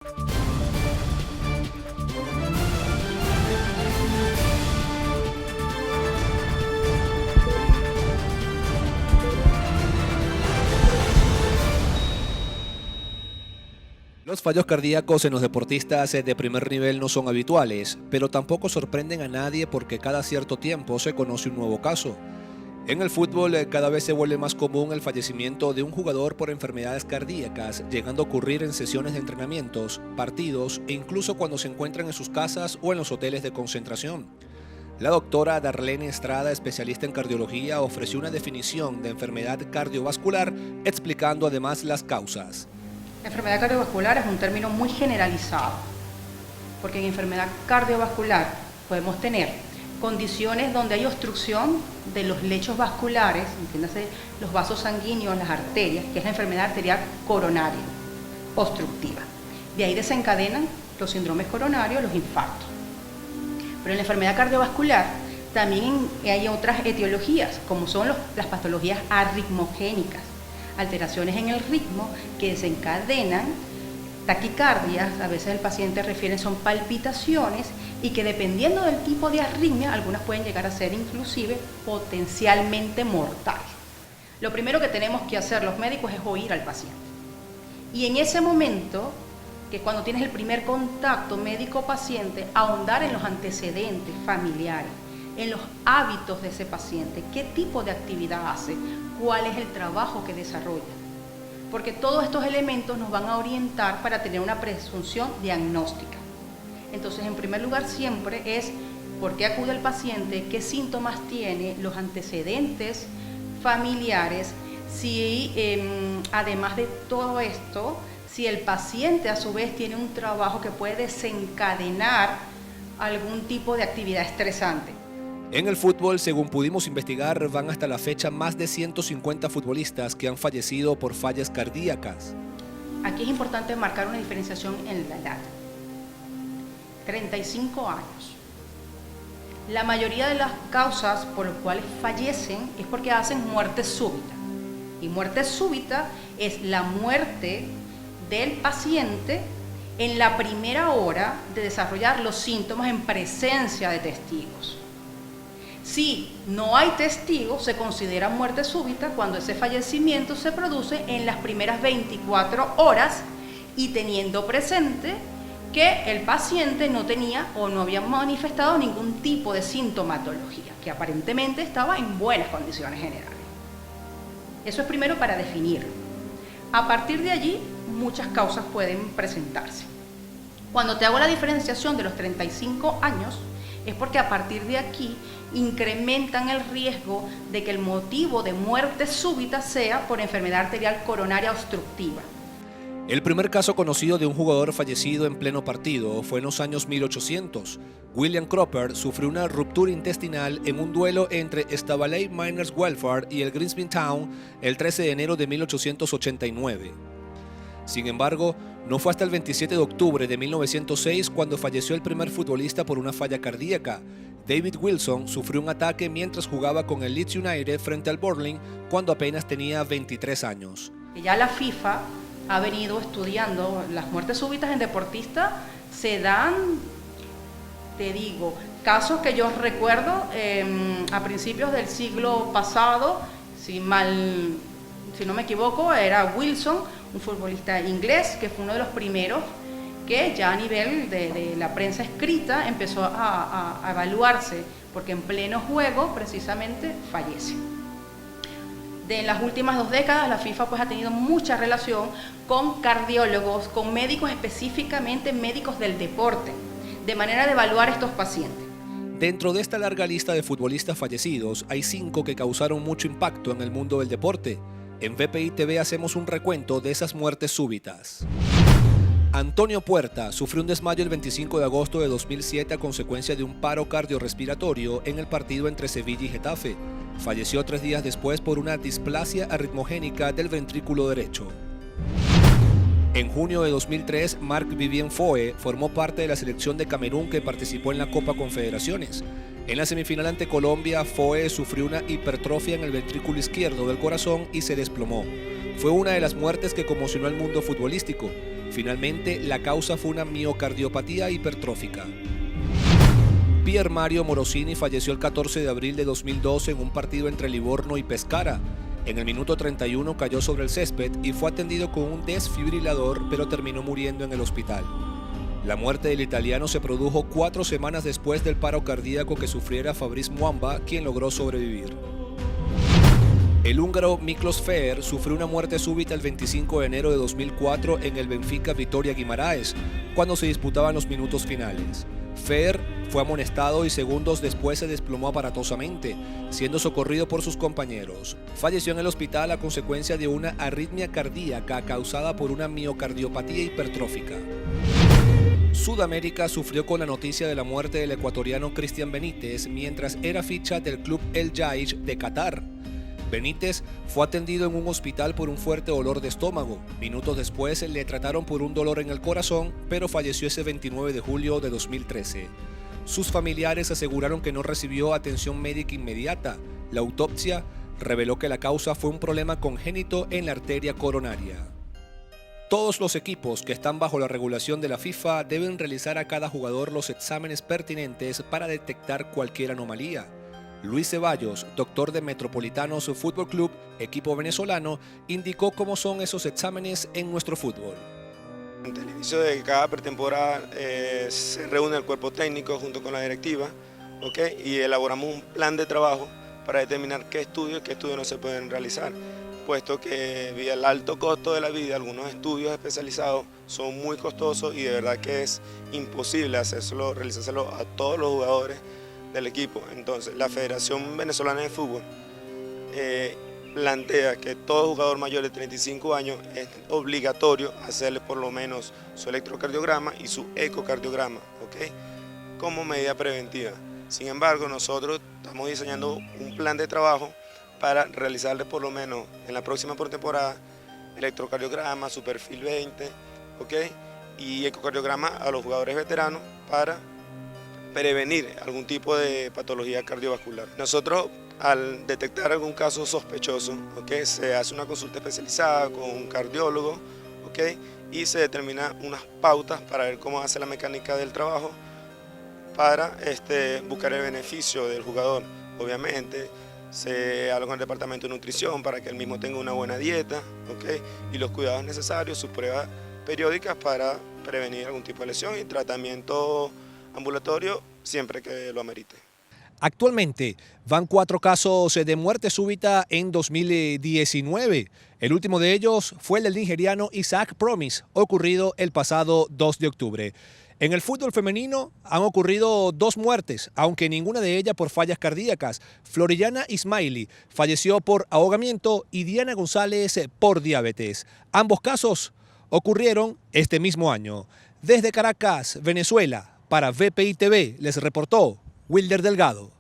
Los fallos cardíacos en los deportistas de primer nivel no son habituales, pero tampoco sorprenden a nadie porque cada cierto tiempo se conoce un nuevo caso. En el fútbol cada vez se vuelve más común el fallecimiento de un jugador por enfermedades cardíacas, llegando a ocurrir en sesiones de entrenamientos, partidos e incluso cuando se encuentran en sus casas o en los hoteles de concentración. La doctora Darlene Estrada, especialista en cardiología, ofreció una definición de enfermedad cardiovascular, explicando además las causas. La enfermedad cardiovascular es un término muy generalizado, porque en enfermedad cardiovascular podemos tener condiciones donde hay obstrucción de los lechos vasculares, entiéndase los vasos sanguíneos, las arterias, que es la enfermedad arterial coronaria, obstructiva. De ahí desencadenan los síndromes coronarios, los infartos. Pero en la enfermedad cardiovascular también hay otras etiologías, como son las patologías arritmogénicas, alteraciones en el ritmo que desencadenan taquicardias, a veces el paciente refiere son palpitaciones y que dependiendo del tipo de arritmia, algunas pueden llegar a ser inclusive potencialmente mortales. Lo primero que tenemos que hacer los médicos es oír al paciente. Y en ese momento, que es cuando tienes el primer contacto médico-paciente, ahondar en los antecedentes familiares, en los hábitos de ese paciente, qué tipo de actividad hace, cuál es el trabajo que desarrolla. Porque todos estos elementos nos van a orientar para tener una presunción diagnóstica. Entonces, en primer lugar, siempre es por qué acude el paciente, qué síntomas tiene, los antecedentes familiares, si además de todo esto, si el paciente a su vez tiene un trabajo que puede desencadenar algún tipo de actividad estresante. En el fútbol, según pudimos investigar, van hasta la fecha más de 150 futbolistas que han fallecido por fallas cardíacas. Aquí es importante marcar una diferenciación en la edad. 35 años. La mayoría de las causas por las cuales fallecen es porque hacen muerte súbita. Y muerte súbita es la muerte del paciente en la primera hora de desarrollar los síntomas en presencia de testigos. Si no hay testigos, se considera muerte súbita cuando ese fallecimiento se produce en las primeras 24 horas y teniendo presente que el paciente no tenía o no había manifestado ningún tipo de sintomatología, que aparentemente estaba en buenas condiciones generales. Eso es primero para definir. A partir de allí, muchas causas pueden presentarse. Cuando te hago la diferenciación de los 35 años, es porque a partir de aquí incrementan el riesgo de que el motivo de muerte súbita sea por enfermedad arterial coronaria obstructiva. El primer caso conocido de un jugador fallecido en pleno partido fue en los años 1800. William Cropper sufrió una ruptura intestinal en un duelo entre Staveley Miners Welfare y el Grimsby Town el 13 de enero de 1889. Sin embargo, no fue hasta el 27 de octubre de 1906 cuando falleció el primer futbolista por una falla cardíaca. David Wilson sufrió un ataque mientras jugaba con el Leeds United frente al Burnley cuando apenas tenía 23 años. Ya la FIFA ha venido estudiando las muertes súbitas en deportistas, se dan, te digo, casos que yo recuerdo a principios del siglo pasado, si no me equivoco, era Wilson, un futbolista inglés que fue uno de los primeros que ya a nivel de la prensa escrita empezó a evaluarse, porque en pleno juego precisamente fallece. En las últimas 2 décadas la FIFA pues ha tenido mucha relación con cardiólogos, con médicos, específicamente médicos del deporte, de manera de evaluar estos pacientes. Dentro de esta larga lista de futbolistas fallecidos, hay 5 que causaron mucho impacto en el mundo del deporte. En VPI TV hacemos un recuento de esas muertes súbitas. Antonio Puerta sufrió un desmayo el 25 de agosto de 2007 a consecuencia de un paro cardiorrespiratorio en el partido entre Sevilla y Getafe. Falleció 3 días después por una displasia arritmogénica del ventrículo derecho. En junio de 2003, Marc-Vivien Foé formó parte de la selección de Camerún que participó en la Copa Confederaciones. En la semifinal ante Colombia, Foé sufrió una hipertrofia en el ventrículo izquierdo del corazón y se desplomó. Fue una de las muertes que conmocionó al mundo futbolístico. Finalmente, la causa fue una miocardiopatía hipertrófica. Pier Mario Morosini falleció el 14 de abril de 2012 en un partido entre Livorno y Pescara. En el minuto 31 cayó sobre el césped y fue atendido con un desfibrilador, pero terminó muriendo en el hospital. La muerte del italiano se produjo 4 semanas después del paro cardíaco que sufriera Fabrice Muamba, quien logró sobrevivir. El húngaro Miklos Feher sufrió una muerte súbita el 25 de enero de 2004 en el Benfica Vitória Guimaraes, cuando se disputaban los minutos finales. Feher fue amonestado y segundos después se desplomó aparatosamente, siendo socorrido por sus compañeros. Falleció en el hospital a consecuencia de una arritmia cardíaca causada por una miocardiopatía hipertrófica. Sudamérica sufrió con la noticia de la muerte del ecuatoriano Cristian Benítez mientras era ficha del club El Jaish de Qatar. Benítez fue atendido en un hospital por un fuerte dolor de estómago. Minutos después le trataron por un dolor en el corazón, pero falleció ese 29 de julio de 2013. Sus familiares aseguraron que no recibió atención médica inmediata. La autopsia reveló que la causa fue un problema congénito en la arteria coronaria. Todos los equipos que están bajo la regulación de la FIFA deben realizar a cada jugador los exámenes pertinentes para detectar cualquier anomalía. Luis Ceballos, doctor de Metropolitanos Fútbol Club, equipo venezolano, indicó cómo son esos exámenes en nuestro fútbol. Ante el inicio de cada pretemporada se reúne el cuerpo técnico junto con la directiva, y elaboramos un plan de trabajo para determinar qué estudios y qué estudios no se pueden realizar, puesto que vía el alto costo de la vida, algunos estudios especializados son muy costosos y de verdad que es imposible realizárselo a todos los jugadores del equipo. Entonces, la Federación Venezolana de Fútbol plantea que todo jugador mayor de 35 años es obligatorio hacerle por lo menos su electrocardiograma y su ecocardiograma, como medida preventiva. Sin embargo, nosotros estamos diseñando un plan de trabajo para realizarle por lo menos en la próxima pretemporada electrocardiograma, su perfil 20, y ecocardiograma a los jugadores veteranos para prevenir algún tipo de patología cardiovascular. Nosotros, al detectar algún caso sospechoso, se hace una consulta especializada con un cardiólogo, y se determinan unas pautas para ver cómo hace la mecánica del trabajo para buscar el beneficio del jugador. Obviamente, se habla con el departamento de nutrición para que él mismo tenga una buena dieta, y los cuidados necesarios, sus pruebas periódicas para prevenir algún tipo de lesión y tratamiento ambulatorio siempre que lo amerite. Actualmente van 4 casos de muerte súbita en 2019. El último de ellos fue el del nigeriano Isaac Promise, ocurrido el pasado 2 de octubre. En el fútbol femenino han ocurrido 2 muertes, aunque ninguna de ellas por fallas cardíacas. Florillana Ismaili falleció por ahogamiento y Diana González por diabetes. Ambos casos ocurrieron este mismo año. Desde Caracas, Venezuela, para VPI TV les reportó Wilder Delgado.